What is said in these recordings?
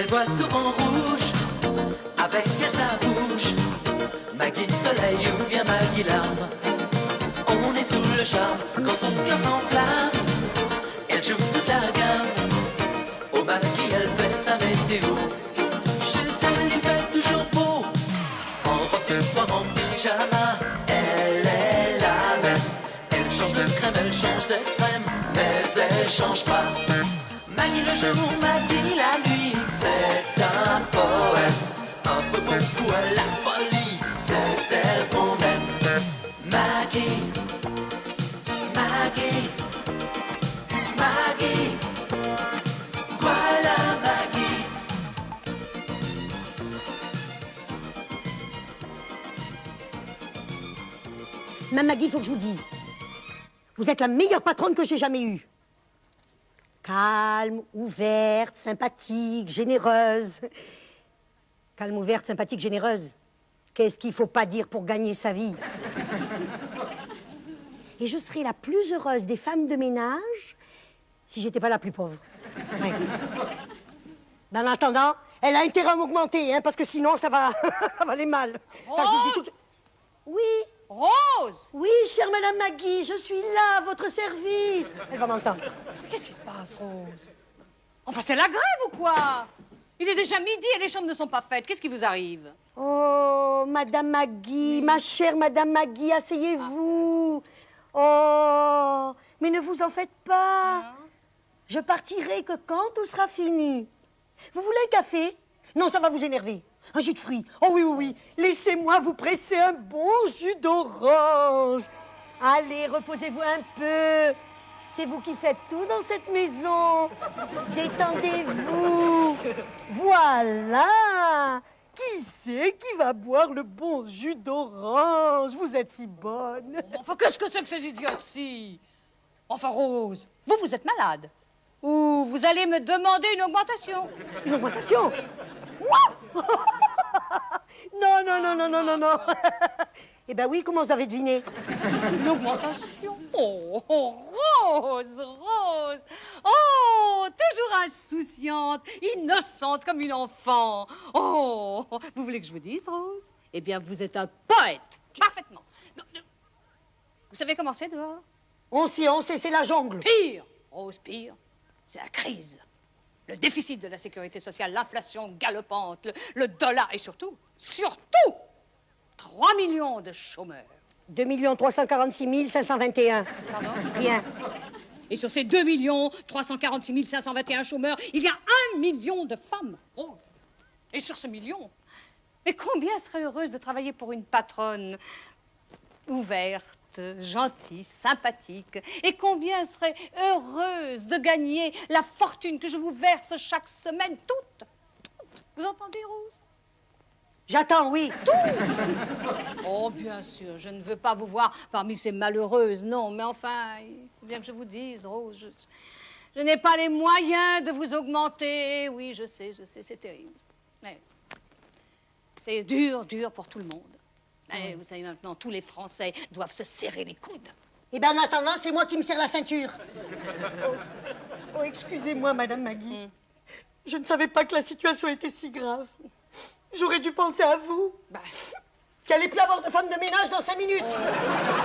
vois souvent rouge, avec elle sa bouche. Maggie soleil ou bien Maggie larme. On est sous le charme quand son cœur s'enflamme. Elle joue toute la gamme. Au Maggie elle fait sa météo. Chez elle il fait toujours beau. En robe de soir, en pyjama, elle est la même. Elle change de crème, elle change d'extrême, mais elle change pas. Maggie le jour, Maggie la nuit, c'est un poème. Un peu beaucoup à la folie, c'est elle qu'on aime. Maggie, Maggie, Maggie, voilà Maggie. Mme Maggie, il faut que je vous dise. Vous êtes la meilleure patronne que j'ai jamais eue. Calme, ouverte, sympathique, généreuse. Calme, ouverte, sympathique, généreuse. Qu'est-ce qu'il ne faut pas dire pour gagner sa vie? Et je serais la plus heureuse des femmes de ménage si j'étais pas la plus pauvre. Ouais. Mais en attendant, elle a intérêt à m'augmenter, hein, parce que sinon ça va, ça va aller mal. Ça, je vous le dis tout... Oui. Rose! Oui, chère Madame Maggie, je suis là, à votre service. Elle va m'entendre. Qu'est-ce qui se passe, Rose? Enfin, c'est la grève ou quoi? Il est déjà midi et les chambres ne sont pas faites. Qu'est-ce qui vous arrive? Oh, Madame Maggie, ma chère Madame Maggie, asseyez-vous. Oh, mais ne vous en faites pas. Je partirai que quand tout sera fini. Vous voulez un café? Non, ça va vous énerver. Un jus de fruits. Oh oui, oui, oui. Laissez-moi vous presser un bon jus d'orange. Allez, reposez-vous un peu. C'est vous qui faites tout dans cette maison. Détendez-vous. Voilà. Qui c'est qui va boire le bon jus d'orange? Vous êtes si bonne. Enfin, qu'est-ce que c'est que ces idioties? Enfin, Rose, vous êtes malade. Ou vous allez me demander une augmentation. Une augmentation? Moi? Non, non, non, non, non, non, non. Eh ben oui, comment vous avez deviné? Une augmentation? Oh, Rose, Rose. Oh, toujours insouciante, innocente comme une enfant. Oh, vous voulez que je vous dise, Rose? Eh bien, vous êtes un poète. Parfaitement. Vous savez comment c'est dehors? On sait, c'est la jungle. Pire, Rose, pire. C'est la crise. Le déficit de la sécurité sociale, l'inflation galopante, le dollar et surtout, 3 millions de chômeurs. 2 346 521. Pardon? Rien. Et sur ces 2 346 521 chômeurs, il y a 1 million de femmes, Rose. Et sur ce million, mais combien seraient heureuses de travailler pour une patronne ouverte, gentille, sympathique? Et combien seraient heureuses de gagner la fortune que je vous verse chaque semaine? Toutes. Vous entendez, Rose? J'attends, oui. Toutes. Oh, bien sûr, je ne veux pas vous voir parmi ces malheureuses, non. Mais enfin, il faut bien que je vous dise, Rose, je n'ai pas les moyens de vous augmenter. Oui, je sais, c'est terrible. Mais c'est dur pour tout le monde. Mais vous savez, maintenant, tous les Français doivent se serrer les coudes. Eh bien, en attendant, c'est moi qui me serre la ceinture. Oh, excusez-moi, Madame Maggie. Je ne savais pas que la situation était si grave. J'aurais dû penser à vous. Qu'il allait plus avoir de femme de ménage dans 5 minutes.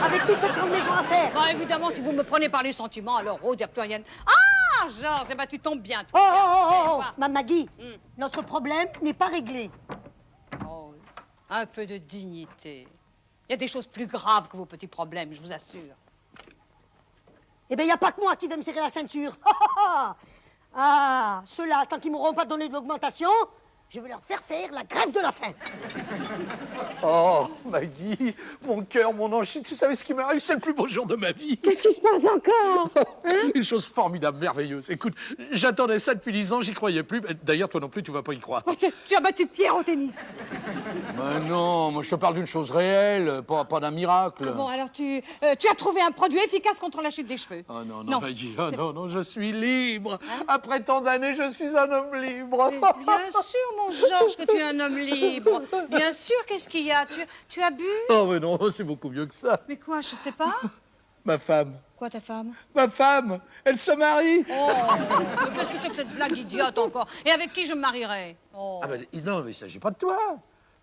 Avec toute cette grande maison à faire. Bon, évidemment, si vous me prenez par les sentiments, alors, Rose, il n'y a plus rien. Ah, Georges, eh ben, tu tombes bien, toi. Oh, Madame Maggie, notre problème n'est pas réglé. Rose, un peu de dignité. Il y a des choses plus graves que vos petits problèmes, je vous assure. Eh bien, il n'y a pas que moi qui vais me serrer la ceinture. Ah, ceux-là, tant qu'ils ne m'auront pas donné de l'augmentation, je vais leur faire la grève de la faim. Oh, Maggie, mon cœur, mon ange, si tu savais ce qui m'arrive, c'est le plus beau jour de ma vie. Qu'est-ce qui se passe encore? Une chose formidable, merveilleuse. Écoute, j'attendais ça depuis 10 ans, j'y croyais plus. D'ailleurs, toi non plus, tu vas pas y croire. Tu as battu Pierre au tennis. Mais non, moi je te parle d'une chose réelle, pas d'un miracle. Ah bon, alors tu as trouvé un produit efficace contre la chute des cheveux. Oh non, Maggie, oh non, je suis libre. Après tant d'années, je suis un homme libre. Bien sûr, mon Georges, que tu es un homme libre. Bien sûr, qu'est-ce qu'il y a? Tu as bu? Oh mais non, c'est beaucoup mieux que ça. Mais quoi, je sais pas? Ma femme. Quoi, ta femme? Ma femme, elle se marie. Oh, mais qu'est-ce que c'est que cette blague idiote encore? Et avec qui je me marierai? Oh. Ah ben, non, mais il s'agit pas de toi.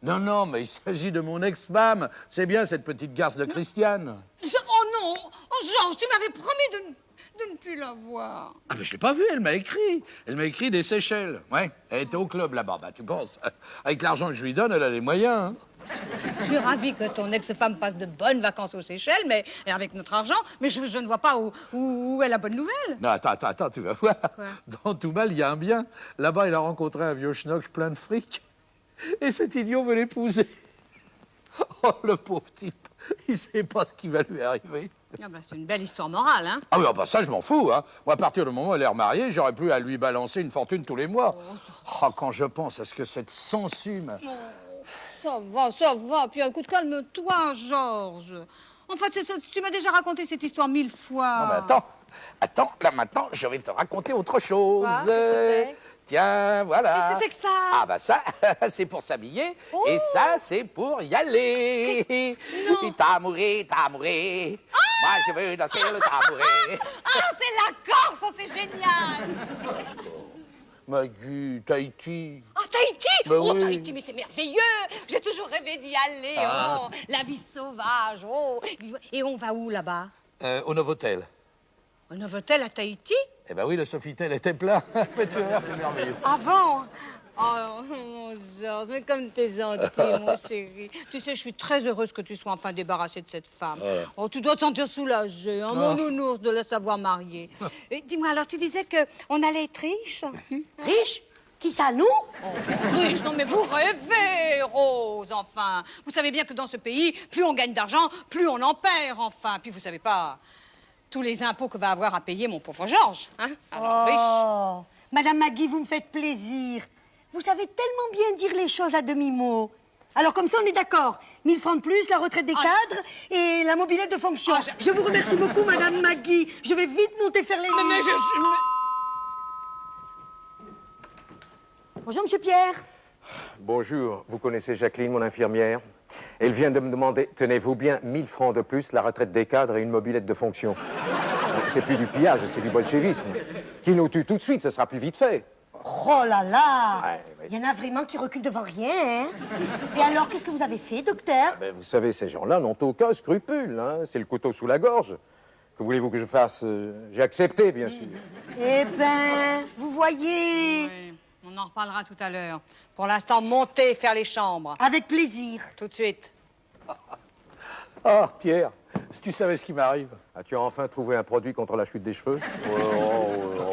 Non, non, mais il s'agit de mon ex-femme. C'est bien cette petite garce de Christiane. Oh non! Oh, Georges, tu m'avais promis de ne plus la voir. Ah ben, je l'ai pas vue, elle m'a écrit. Elle m'a écrit des Seychelles. Ouais, elle était au club là-bas. Bah, tu penses, avec l'argent que je lui donne, elle a les moyens. Hein. Je suis ravie que ton ex-femme passe de bonnes vacances aux Seychelles, mais et avec notre argent, mais je ne vois pas où est la bonne nouvelle. Non, attends, tu vas voir. Quoi? Dans tout mal, il y a un bien. Là-bas, il a rencontré un vieux schnock plein de fric. Et cet idiot veut l'épouser. Oh, le pauvre type. Il sait pas ce qui va lui arriver. Ah bah, c'est une belle histoire morale, hein? Ah oui, bah ça, je m'en fous, hein. Moi, à partir du moment où elle est remariée, j'aurais plus à lui balancer une fortune tous les mois. Oh, quand je pense à ce que cette sensume... Ça va. Puis écoute, calme-toi, Georges. Enfin, tu m'as déjà raconté cette histoire 1000 fois. Non, mais attends, là maintenant, je vais te raconter autre chose. Quoi? Qu'est-ce que c'est? Tiens, voilà. Qu'est-ce que c'est que ça? Ah bah ça, c'est pour s'habiller. Oh. Et ça, c'est pour y aller. Non. Tambouré. Moi, je veux danser le tambouré. Ah, c'est la Corse, oh, c'est génial! Maggie, Tahiti. Ah, Tahiti! Bah Oh, oui. Tahiti, mais c'est merveilleux! J'ai toujours rêvé d'y aller. Oh, la vie sauvage. Oh. Dis-moi, et on va où, là-bas? Au Novotel. Au Novotel à Tahiti? Eh ben oui, le Sofitel était plein. Mais tu vas voir, c'est merveilleux. Avant? Oh, mon Georges, mais comme t'es gentil, mon chéri. Tu sais, je suis très heureuse que tu sois enfin débarrassé de cette femme. Oh, tu dois te sentir soulagé, hein, mon nounours, de la savoir mariée. Et dis-moi, alors, tu disais qu'on allait être riche? Riche? Qui ça, nous? Oh, riche? Non, mais vous rêvez, Rose, enfin. Vous savez bien que dans ce pays, plus on gagne d'argent, plus on en perd, enfin. Puis vous savez pas tous les impôts que va avoir à payer mon pauvre Georges, hein? Alors, riche. Oh, Madame Maggie, vous me faites plaisir. Vous savez tellement bien dire les choses à demi-mot. Alors, comme ça, on est d'accord. 1000 francs de plus, la retraite des cadres et la mobilette de fonction. Je vous remercie beaucoup, Madame Maggie. Je vais vite monter faire les... Mais Bonjour, Monsieur Pierre. Bonjour, vous connaissez Jacqueline, mon infirmière? Elle vient de me demander, tenez-vous bien, 1000 francs de plus, la retraite des cadres et une mobilette de fonction. C'est plus du pillage, c'est du bolchevisme. Qui nous tue tout de suite, ce sera plus vite fait. Oh là là! Ouais. Il y en a vraiment qui reculent devant rien, hein? Et alors, qu'est-ce que vous avez fait, docteur? Ben, vous savez, ces gens-là n'ont aucun scrupule, hein. C'est le couteau sous la gorge. Que voulez-vous que je fasse? J'ai accepté, bien sûr. Eh ben, vous voyez... Oui, on en reparlera tout à l'heure. Pour l'instant, montez faire les chambres. Avec plaisir. Tout de suite. Ah, Pierre, si tu savais ce qui m'arrive. As-tu enfin trouvé un produit contre la chute des cheveux?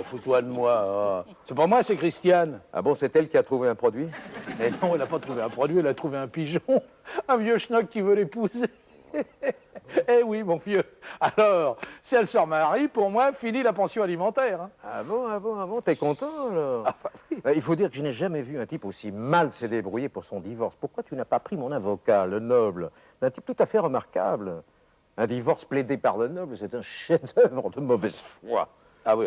Fous-toi de moi. C'est pas moi, c'est Christiane. Ah bon, c'est elle qui a trouvé un produit? Mais non, elle n'a pas trouvé un produit, elle a trouvé un pigeon. Un vieux schnock qui veut l'épouser. Eh oui, mon vieux. Alors, si elle se remarie, pour moi, fini la pension alimentaire. Hein. Ah bon, t'es content, alors? Il faut dire que je n'ai jamais vu un type aussi mal s'est débrouillé pour son divorce. Pourquoi tu n'as pas pris mon avocat, le noble? C'est un type tout à fait remarquable. Un divorce plaidé par le noble, c'est un chef-d'œuvre de mauvaise foi. Ah oui,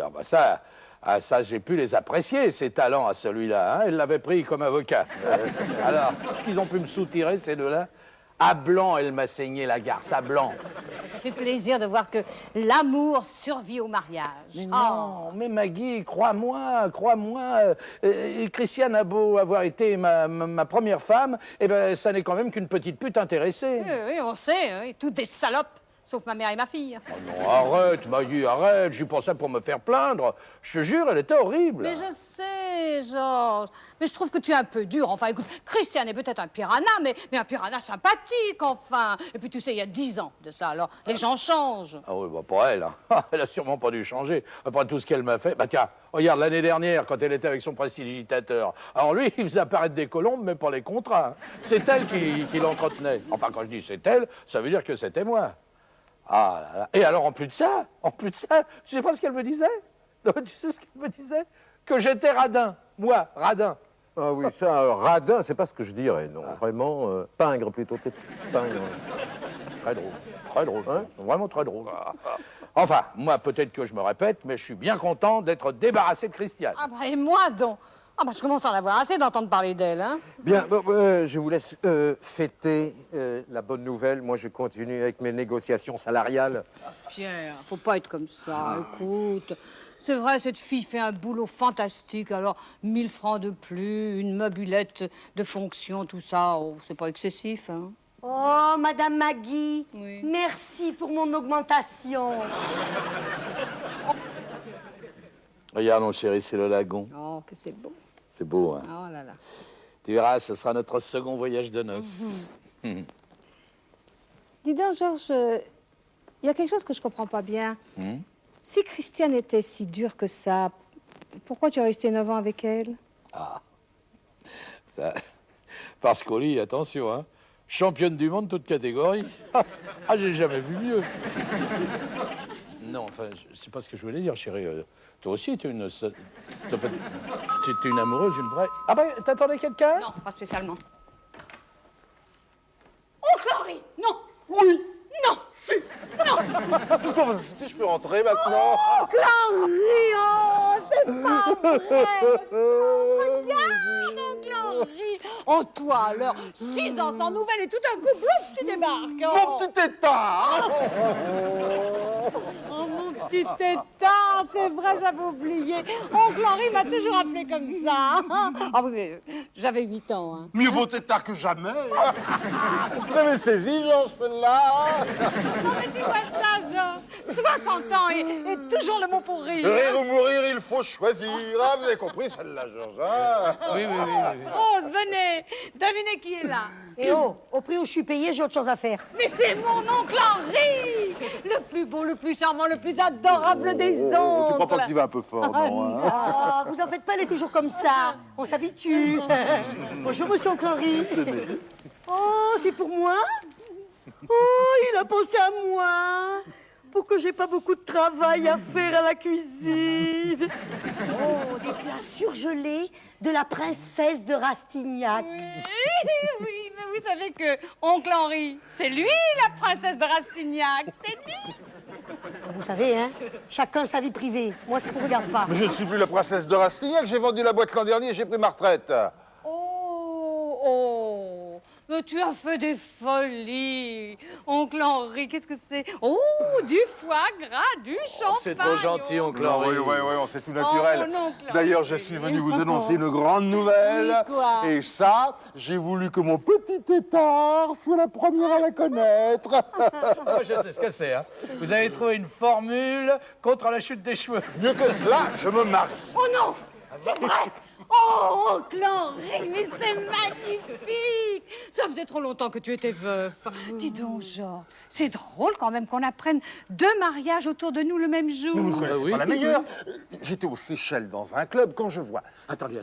ça j'ai pu les apprécier, ces talents à celui-là. Hein. Elle l'avait pris comme avocat. Alors, ce qu'ils ont pu me soutirer, ces deux-là? À Blanc, elle m'a saigné la garce, à Blanc. Ça fait plaisir de voir que l'amour survit au mariage. Mais non, mais Maggie, crois-moi. Christiane a beau avoir été ma première femme, eh ben, ça n'est quand même qu'une petite pute intéressée. Oui, on sait, hein, toutes des salopes, sauf ma mère et ma fille. Oh non, arrête, Maggie, arrête. J'y pensais pour me faire plaindre. Je te jure, elle était horrible. Mais je sais, Georges. Mais je trouve que tu es un peu dur. Enfin, écoute, Christiane est peut-être un piranha, mais un piranha sympathique, enfin. Et puis, tu sais, il y a 10 ans de ça, alors les gens changent. Ah oui, bah pour elle, hein. Elle a sûrement pas dû changer. Après tout ce qu'elle m'a fait. Bah tiens, regarde, l'année dernière, quand elle était avec son prestidigitateur. Alors lui, il faisait apparaître des colombes, mais pas les contrats. Hein. C'est elle qui l'entretenait. Enfin, quand je dis c'est elle, ça veut dire que c'était moi. Ah là là. Et alors, en plus de ça, tu sais pas ce qu'elle me disait? Non, tu sais ce qu'elle me disait? Que j'étais radin. Moi, radin. Ah oui, ça, radin, c'est pas ce que je dirais, non. Vraiment, pingre plutôt, t'es pingre. Très drôle, hein? Vraiment très drôle. Enfin, moi, peut-être que je me répète, mais je suis bien content d'être débarrassé de Christiane. Ah bah, et moi donc? Ah bah je commence à en avoir assez d'entendre parler d'elle, hein. Bien, bon, je vous laisse fêter la bonne nouvelle. Moi, je continue avec mes négociations salariales. Pierre, faut pas être comme ça, écoute. C'est vrai, cette fille fait un boulot fantastique, alors 1000 francs de plus, une mobilette de fonction, tout ça, oh, c'est pas excessif, hein. Oh, Madame Maggie, Oui. merci pour mon augmentation. Regarde, mon chéri, c'est le lagon. Oh, que c'est beau. C'est beau, hein. Oh là là. Tu verras, ce sera notre second voyage de noces. Dis donc, Georges, il y a quelque chose que je comprends pas bien. Si Christiane était si dure que ça, pourquoi tu es resté 9 ans avec elle? Ça... Parce qu'au lit, attention, hein. Championne du monde, toute catégorie. Ah, j'ai jamais vu mieux. Non, enfin, c'est pas ce que je voulais dire, chérie. Toi aussi, t'es une... T'es une amoureuse, une vraie... Ah ben, t'attendais quelqu'un? Non, pas spécialement. Oh, Clary! Non! Oui! Non! Si je peux rentrer maintenant. Oh, Clary! Oh, c'est pas vrai! Regarde, Clary! Oh, toi, alors, 6 ans sans nouvelles et tout un coup, blouf, tu débarques! Mon petit état. Oh, mon petit état, c'est vrai, j'avais oublié. Oh, Clary m'a toujours appelé comme ça. Ah oui, j'avais 8 ans, hein. Mieux vaut tard que jamais. Je l'avais saisi, Jean, celle-là. Non, mais tu vois ça, Jean, 60 ans et toujours le mot pour rire. Rire ou mourir, il faut choisir. Ah, vous avez compris celle-là, Georges, hein? Oui. Rose, venez, devinez qui est là. Et oh, au prix où je suis payée, j'ai autre chose à faire. Mais c'est mon oncle Henri, le plus beau, le plus charmant, le plus adorable des oncles. Tu crois pas que tu vas un peu fort, non, hein? Ah, vous en faites pas, elle est toujours comme ça. On s'habitue. Bonjour, monsieur oncle Henri. Oh, c'est pour moi? Oh, il a pensé à moi. Pour que j'ai pas beaucoup de travail à faire à la cuisine. Oh, des plats surgelés de la princesse de Rastignac. Oui, mais vous savez que oncle Henri, c'est lui la princesse de Rastignac, c'est lui. Vous savez, hein, chacun sa vie privée. Moi, ça ne me regarde pas. Mais je ne suis plus la princesse de Rastignac. J'ai vendu la boîte l'an dernier et j'ai pris ma retraite. Oh, mais tu as fait des folies. Oncle Henri, qu'est-ce que c'est? Oh, du foie gras, du champagne. C'est trop gentil, oncle Oui, Henri. c'est tout naturel. mon oncle D'ailleurs, je Henri. suis venu vous annoncer une grande nouvelle. Oui, quoi? Et ça, j'ai voulu que mon petit tétard soit la première à la connaître. Moi, je sais ce que c'est, hein. Vous avez trouvé une formule contre la chute des cheveux. Mieux que cela, je me marie. Oh non, c'est vrai. Oh, oncle Henri, mais c'est magnifique. Ça faisait trop longtemps que tu étais veuf. Dis donc, Georges, c'est drôle quand même qu'on apprenne 2 mariages autour de nous le même jour. Vous ne connaissez oui. pas la meilleure. J'étais aux Seychelles dans un club quand je vois. Attendez.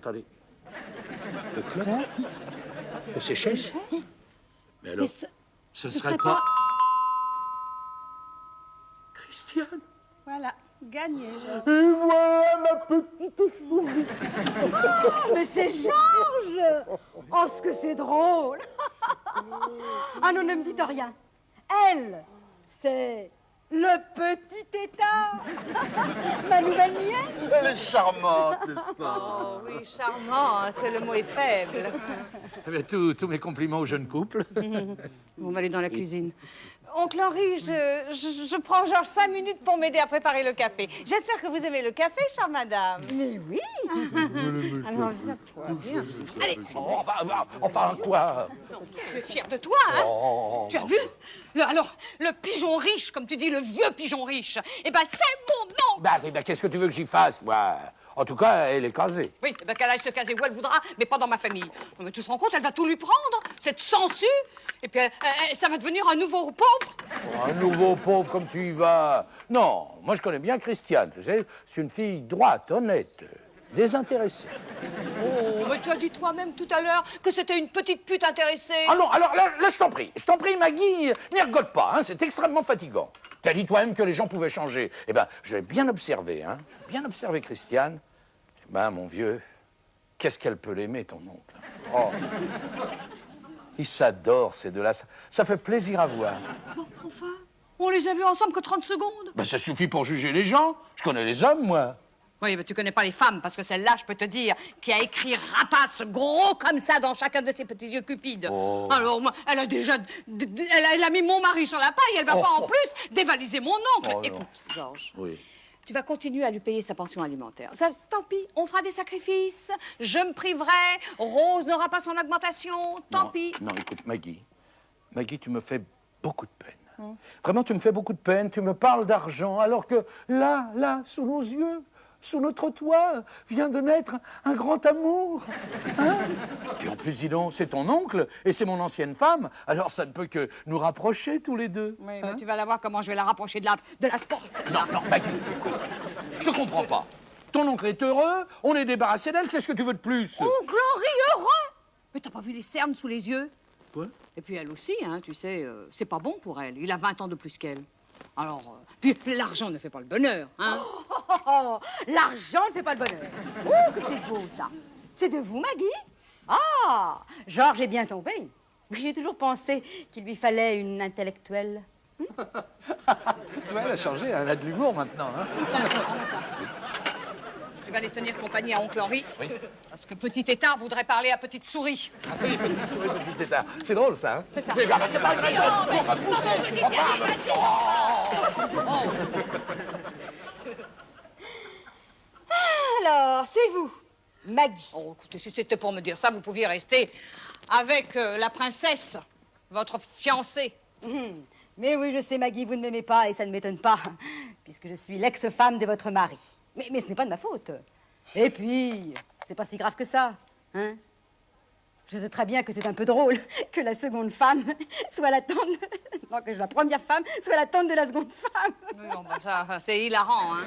Le club? Le Seychelles? Mais alors, Mais ce ce serait pas... Christiane? Voilà, gagné. Et voilà ma petite souris. Mais c'est Georges! Oh, ce que c'est drôle! Ah non, ne me dites rien. Elle, c'est le petit état. Ma nouvelle nièce. Elle est charmante, n'est-ce pas? Oh oui, charmante, le mot est faible. Eh bien, tous mes compliments au jeune couple. On va aller dans la cuisine. Oncle Henri, je prends Georges 5 minutes pour m'aider à préparer le café. J'espère que vous aimez le café, chère madame. Mais oui. Alors, viens-toi, viens. Allez, Enfin, quoi? je suis fière de toi, hein. Tu as vu le pigeon riche, comme tu dis, le vieux pigeon riche. Eh ben, c'est mon oncle. Bah, qu'est-ce que tu veux que j'y fasse, moi? En tout cas, elle est casée. Oui, eh ben, qu'elle aille se caser où elle voudra, mais pas dans ma famille. Non, mais tu te rends compte, elle va tout lui prendre, cette sangsue. Et puis, ça va devenir un nouveau pauvre. Un nouveau pauvre comme tu y vas. Non, moi je connais bien Christiane, tu sais. C'est une fille droite, honnête, désintéressée. Oh, mais tu as dit toi-même tout à l'heure que c'était une petite pute intéressée. Ah non, alors là, je t'en prie, Maggie, n'y rigole pas, hein, c'est extrêmement fatigant. Tu as dit toi-même que les gens pouvaient changer. Eh ben, je l'ai bien observé, hein. J'ai bien observé Christiane. Eh ben, mon vieux, qu'est-ce qu'elle peut l'aimer, ton oncle. Oh. Ils s'adorent, ces deux-là. Ça fait plaisir à voir. Bon, enfin, on les a vus ensemble que 30 secondes. Ben, ça suffit pour juger les gens. Je connais les hommes, moi. Oui, mais tu connais pas les femmes, parce que celle-là, je peux te dire, qui a écrit rapace gros comme ça dans chacun de ses petits yeux cupides. Oh. Alors, moi, elle a déjà... Elle a mis mon mari sur la paille, elle va pas en plus dévaliser mon oncle. Oh, non. Écoute, Georges, Oui. tu vas continuer à lui payer sa pension alimentaire. Ça, tant pis, on fera des sacrifices. Je me priverai, Rose n'aura pas son augmentation, tant Non, pis. Non, écoute, Maggie. Maggie, tu me fais beaucoup de peine. Vraiment, tu me fais beaucoup de peine. Tu me parles d'argent, alors que là, sous nos yeux, sous notre toit, vient de naître un grand amour. Hein? Puis en plus, dis donc, c'est ton oncle et c'est mon ancienne femme. Alors ça ne peut que nous rapprocher tous les deux. Oui, mais tu vas la voir comment je vais la rapprocher de la porte. Non, Maggie, écoute. Je te comprends pas. Ton oncle est heureux, on est débarrassé d'elle, qu'est-ce que tu veux de plus? Oncle Henri heureux! Mais t'as pas vu les cernes sous les yeux? Quoi? Et puis elle aussi, hein, tu sais, c'est pas bon pour elle. Il a 20 ans de plus qu'elle. Alors, puis l'argent ne fait pas le bonheur, hein? Oh, l'argent ne fait pas le bonheur. Oh, que c'est beau, ça. C'est de vous, Maggie? Ah, Georges est bien tombé. J'ai toujours pensé qu'il lui fallait une intellectuelle. Tu vois, elle a changé, elle a de l'humour maintenant. Hein? Tu vas aller tenir compagnie à oncle Henri. Oui. Parce que petit étard voudrait parler à petite souris. Ah oui, petite souris, petit tétard. C'est drôle, ça, hein? C'est ça. Mais bah, c'est pas une raison. On va pousser. Alors, c'est vous, Maggie. Oh, écoutez, si c'était pour me dire ça, vous pouviez rester avec la princesse, votre fiancée. Mais oui, je sais, Maggie, vous ne m'aimez pas et ça ne m'étonne pas, puisque je suis l'ex-femme de votre mari. Mais ce n'est pas de ma faute. Et puis, c'est pas si grave que ça, hein? Je sais très bien que c'est un peu drôle que la seconde femme soit la tante... Non, que la première femme soit la tante de la seconde femme. Non, bah ça, c'est hilarant, hein?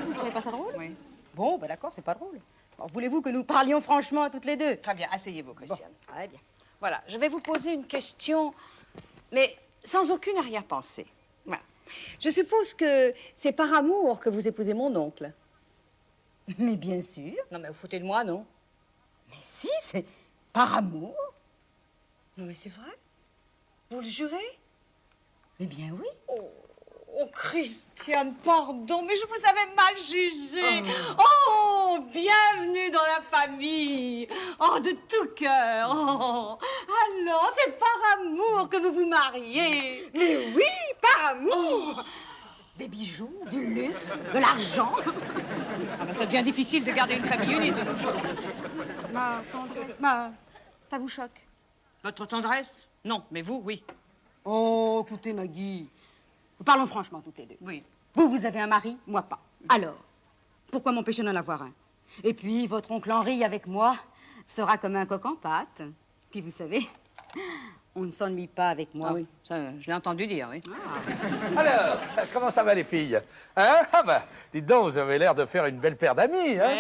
Vous ne trouvez pas ça drôle? Oui. Bon, bah d'accord, c'est pas drôle. Alors, voulez-vous que nous parlions franchement toutes les deux? Très bien, asseyez-vous, Christiane. Très bien. Voilà, je vais vous poser une question, mais sans aucune arrière-pensée. Voilà. Je suppose que c'est par amour que vous épousez mon oncle. Mais bien sûr. Non, mais vous foutez de moi, non? Mais si, c'est par amour. Non, mais c'est vrai? Vous le jurez? Eh bien oui. Oh, Christiane, pardon, mais je vous avais mal jugé. Oh, bienvenue dans la famille. Oh, de tout cœur. Oh, alors, c'est par amour que vous vous mariez. Mais oui, par amour. Des bijoux, du luxe, de l'argent. Ah ben, ça devient difficile de garder une famille unie de nos jours. Ma tendresse, ça vous choque? Votre tendresse? Non, mais vous, oui. Oh, écoutez, Maggie, parlons franchement toutes les deux. Oui. Vous avez un mari, moi pas. Alors, pourquoi m'empêcher d'en avoir un? Et puis, votre oncle Henri avec moi sera comme un coq en pâte. Puis, vous savez, on ne s'ennuie pas avec moi. Ah oui, ça, je l'ai entendu dire, oui. Alors, comment ça va, les filles? Hein? Ah bah, dites donc, vous avez l'air de faire une belle paire d'amis, hein?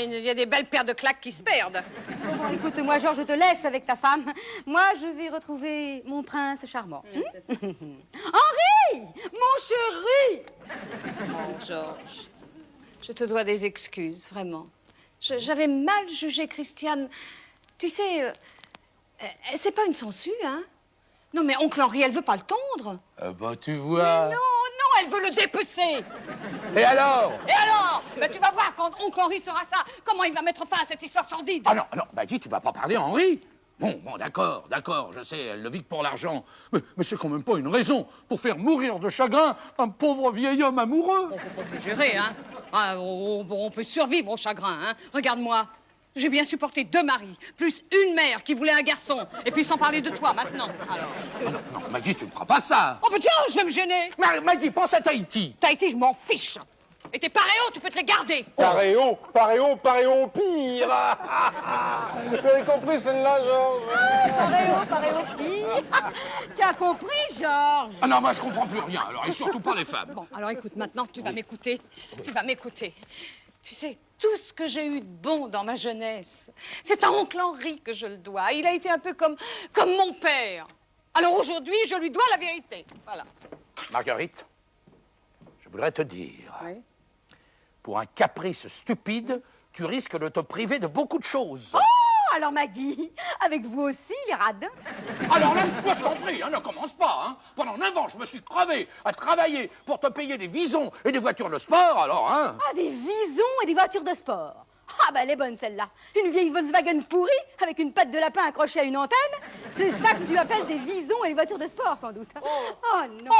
Il y a des belles paires de claques qui se perdent. Bon, écoute-moi, Georges, je te laisse avec ta femme. Moi, je vais retrouver mon prince charmant. Henri! Mon chéri! Oh, Georges, je te dois des excuses, vraiment. J'avais mal jugé Christiane. Tu sais, c'est pas une sangsue, hein? Non, mais oncle Henri, elle veut pas le tondre. Bah, tu vois... Non, elle veut le dépecer. Et alors? Et alors? Ben, tu vas voir quand oncle Henri saura ça, comment il va mettre fin à cette histoire sordide. Ah non, Maggie, tu vas pas parler à Henri. Bon, d'accord, je sais, elle le vit que pour l'argent. Mais c'est quand même pas une raison pour faire mourir de chagrin un pauvre vieil homme amoureux. On peut pas exagérer, hein? Ah, on peut survivre au chagrin, hein? Regarde-moi. J'ai bien supporté 2 maris, plus une mère qui voulait un garçon. Et puis sans parler de toi, maintenant. Alors... Ah non, Maggie, tu ne feras pas ça. Oh, ben tiens, je vais me gêner. Maggie, pense à Tahiti. Tahiti, je m'en fiche. Et tes paréos, tu peux te les garder. Paréo, pire. Vous avez compris celle-là, Georges? Paréo, pire. Tu as compris, Georges? Ah non, moi, je comprends plus rien, alors, et surtout pas les femmes. Bon, alors écoute, maintenant, tu vas m'écouter. Tu vas m'écouter. Tu sais, tout ce que j'ai eu de bon dans ma jeunesse, c'est à oncle Henri que je le dois. Il a été un peu comme mon père. Alors aujourd'hui, je lui dois la vérité. Voilà. Marguerite, je voudrais te dire, Oui. pour un caprice stupide, tu risques de te priver de beaucoup de choses. Oh, Alors Maggie, avec vous aussi, les radins? Alors là, moi je t'en prie, hein, ne commence pas. Hein. Pendant 9 ans, je me suis crevé à travailler pour te payer des visons et des voitures de sport, alors, hein. Ah, des visons et des voitures de sport. Ah, bah, elle est bonne, celle-là. Une vieille Volkswagen pourrie, avec une patte de lapin accrochée à une antenne. C'est ça que tu appelles des visons et des voitures de sport, sans doute. Oh, non.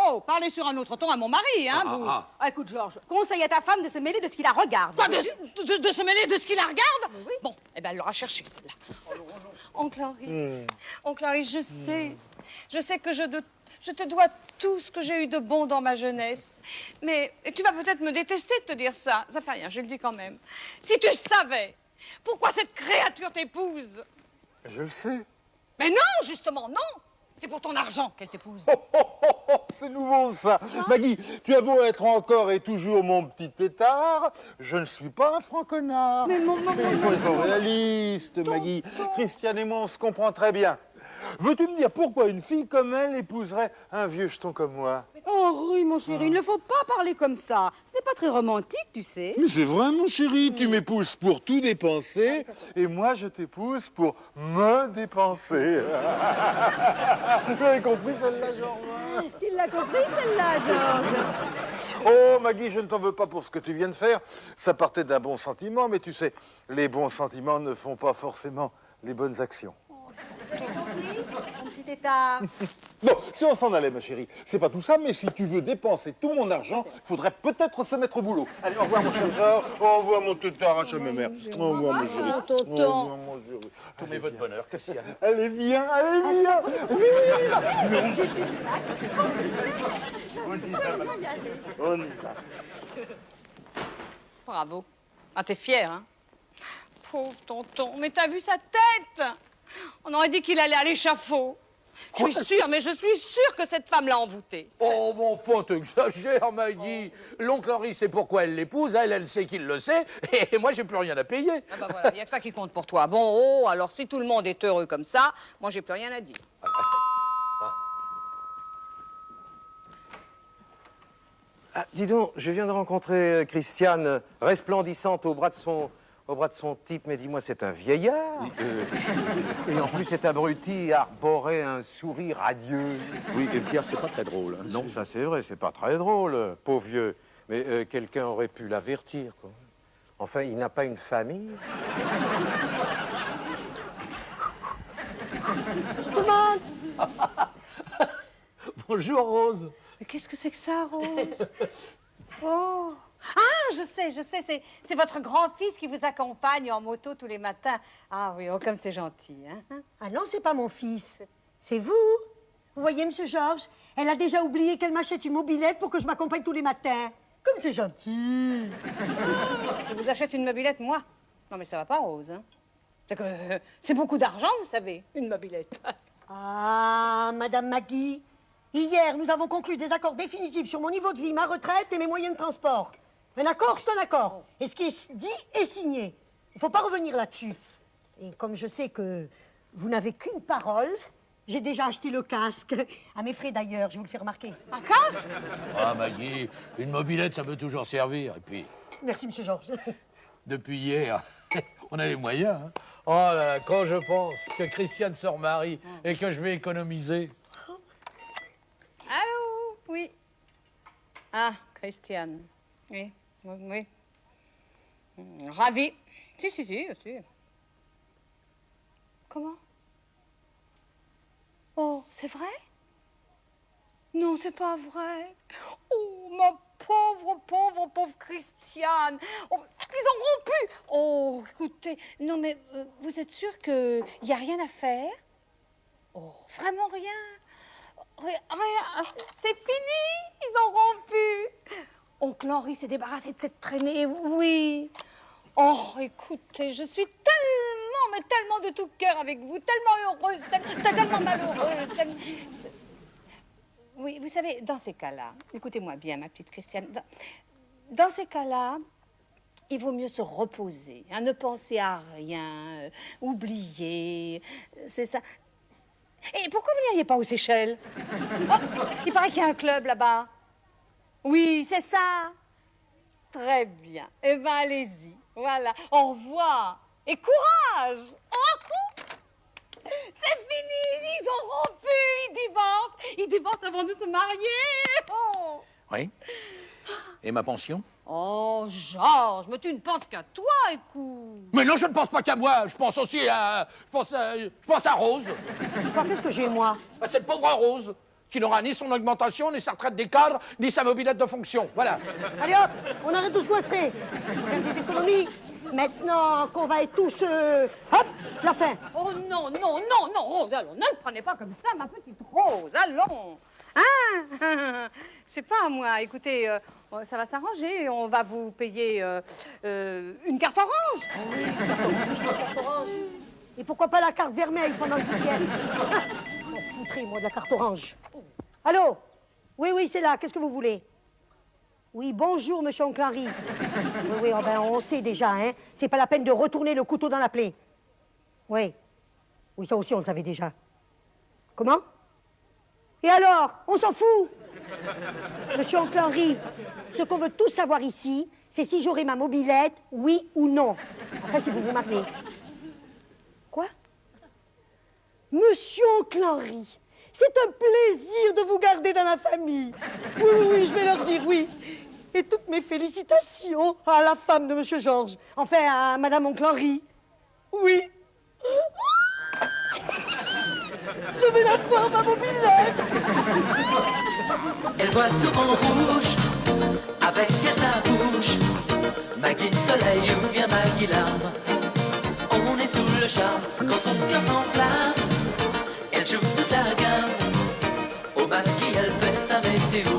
Oh, parlez sur un autre ton à mon mari, hein, vous. Ah, écoute, Georges, conseille à ta femme de se mêler de ce qui la regarde. Quoi, de se mêler de ce qui la regarde? Oui. Bon, eh ben, elle l'aura cherché, celle-là. Oncle Henri, je sais que je te dois tout ce que j'ai eu de bon dans ma jeunesse. Mais tu vas peut-être me détester de te dire ça. Ça fait rien, je le dis quand même. Si tu savais pourquoi cette créature t'épouse. Je le sais. Mais non, justement, non. C'est pour ton argent qu'elle t'épouse. C'est nouveau, ça. Maggie, tu as beau être encore et toujours mon petit tétard, je ne suis pas un franc connard. Mais il faut être réaliste, Maggie. Christiane et moi, on se comprend très bien. Veux-tu me dire pourquoi une fille comme elle épouserait un vieux jeton comme moi? Henri, mon chéri, il ne faut pas parler comme ça. Ce n'est pas très romantique, tu sais. Mais c'est vrai, mon chéri, tu m'épouses pour tout dépenser et moi, je t'épouse pour me dépenser. Vous avez compris celle-là, Georges? Tu l'as compris, celle-là, Georges? Oh, Maggie, je ne t'en veux pas pour ce que tu viens de faire. Ça partait d'un bon sentiment, mais tu sais, les bons sentiments ne font pas forcément les bonnes actions. J'ai compris, mon petit tétard. Bon, si on s'en allait, ma chérie, c'est pas tout ça, mais si tu veux dépenser tout mon argent, faudrait peut-être se mettre au boulot. Allez, au revoir, mon cher Georges. Au revoir, mon tétard à ma mère. Au revoir, mon chéri. Au revoir, mon chéri. Tout votre bonheur, Christiane. Allez, viens, allez, viens. J'ai fait une blague extraordinaire. On y va, Seulement y aller. On y va. Bravo. Ah, t'es fier, hein? Pauvre tonton, mais t'as vu sa tête? On aurait dit qu'il allait à l'échafaud. Je suis sûre que cette femme l'a envoûté. Oh, mon enfant, t'exagères, Maggie. L'oncle Henri sait pourquoi elle l'épouse, elle sait qu'il le sait, et moi, j'ai plus rien à payer. Ah bah voilà, il n'y a que ça qui compte pour toi. Bon, alors si tout le monde est heureux comme ça, moi, j'ai plus rien à dire. Ah, dis donc, je viens de rencontrer Christiane, resplendissante au bras de son type, mais dis-moi, c'est un vieillard. Et en plus, cet abruti arborait un sourire radieux. Oui, et Pierre, c'est pas très drôle. Hein. Non, ça c'est vrai, c'est pas très drôle, pauvre vieux. Mais quelqu'un aurait pu l'avertir, quoi. Enfin, il n'a pas une famille. Je commande. Bonjour, Rose. Mais qu'est-ce que c'est que ça, Rose? Oh! Ah, je sais, c'est votre grand-fils qui vous accompagne en moto tous les matins. Ah oui, oh, comme c'est gentil, hein? Ah non, c'est pas mon fils. C'est vous. Vous voyez, monsieur Georges, elle a déjà oublié qu'elle m'achète une mobilette pour que je m'accompagne tous les matins. Comme c'est gentil. Je vous achète une mobilette, moi? Non, mais ça va pas, Rose, hein? C'est beaucoup d'argent, vous savez, une mobilette. Ah, Madame Maggie, hier, nous avons conclu des accords définitifs sur mon niveau de vie, ma retraite et mes moyens de transport. Un accord, c'est un accord. Et ce qui est dit est signé. Il ne faut pas revenir là-dessus. Et comme je sais que vous n'avez qu'une parole, j'ai déjà acheté le casque. À mes frais d'ailleurs, je vous le fais remarquer. Un casque? Ah, Maggie, une mobilette, ça peut toujours servir. Et puis, Merci, monsieur Georges. depuis hier, on a les moyens. Hein. Oh là là, quand je pense que Christiane se remarie et que je vais économiser. Allô? Oui. Ah, Christiane. Oui, oui. Ravie. Si. Comment? Oh, c'est vrai? Non, c'est pas vrai. Oh, ma pauvre Christiane. Oh, ils ont rompu. Oh, écoutez, non mais vous êtes sûr qu'il n'y a rien à faire? Oh, vraiment rien? Rien. C'est fini. Ils ont rompu. Oncle Henri s'est débarrassé de cette traînée, oui. Oh, écoutez, je suis tellement de tout cœur avec vous, tellement heureuse, tellement malheureuse. Oui, vous savez, dans ces cas-là, écoutez-moi bien, ma petite Christiane, dans ces cas-là, il vaut mieux se reposer, hein, ne penser à rien, oublier, c'est ça. Et pourquoi vous n'iriez pas aux Seychelles? Oh, il paraît qu'il y a un club là-bas. Oui, c'est ça. Très bien. Eh bien, allez-y. Voilà. Au revoir. Et courage. Oh, c'est fini, ils ont rompu, ils divorcent avant de se marier. Oh. Oui. Et ma pension? Oh, Georges, mais tu ne penses qu'à toi, écoute. Mais non, je ne pense pas qu'à moi. Je pense aussi à... Je pense à Rose. Quoi, qu'est-ce que j'ai, moi? Bah, cette pauvre Rose, qui n'aura ni son augmentation, ni sa retraite des cadres, ni sa mobilette de fonction. Voilà. Allez hop, on arrête de se goinfrer. On va faire des économies. Maintenant qu'on va être tous... hop, la fin. Oh non, non, non, non, Rose, allons, ne le prenez pas comme ça, ma petite Rose, allons. Hein? Je sais pas, moi, écoutez, ça va s'arranger, on va vous payer une carte orange. Carte orange. Et pourquoi pas la carte vermeille pendant que vous y êtes? Je m'en foutrais, moi, de la carte orange. Allô? Oui, oui, c'est là. Qu'est-ce que vous voulez? Oui, bonjour, monsieur Oncle Henri. Oui, oui, oh ben, on sait déjà, hein. C'est pas la peine de retourner le couteau dans la plaie. Oui. Oui, ça aussi, on le savait déjà. Comment? Et alors? On s'en fout? Monsieur Oncle Henri, ce qu'on veut tous savoir ici, c'est si j'aurai ma mobilette, oui ou non. Enfin, si vous vous mariez. Quoi? Monsieur Oncle Henri, c'est un plaisir de vous garder dans la famille. Oui, oui, oui, je vais leur dire oui. Et toutes mes félicitations à la femme de Monsieur Georges. Enfin, à Madame Oncle Henri. Oui. Je vais la voir, ma mobilette. Elle voit souvent rouge, avec elle sa bouche. Maggie soleil ou bien Maggie larme. On est sous le charme quand son cœur s'enflamme. Elle joue toute la gamme. Au Maggie, elle fait sa météo.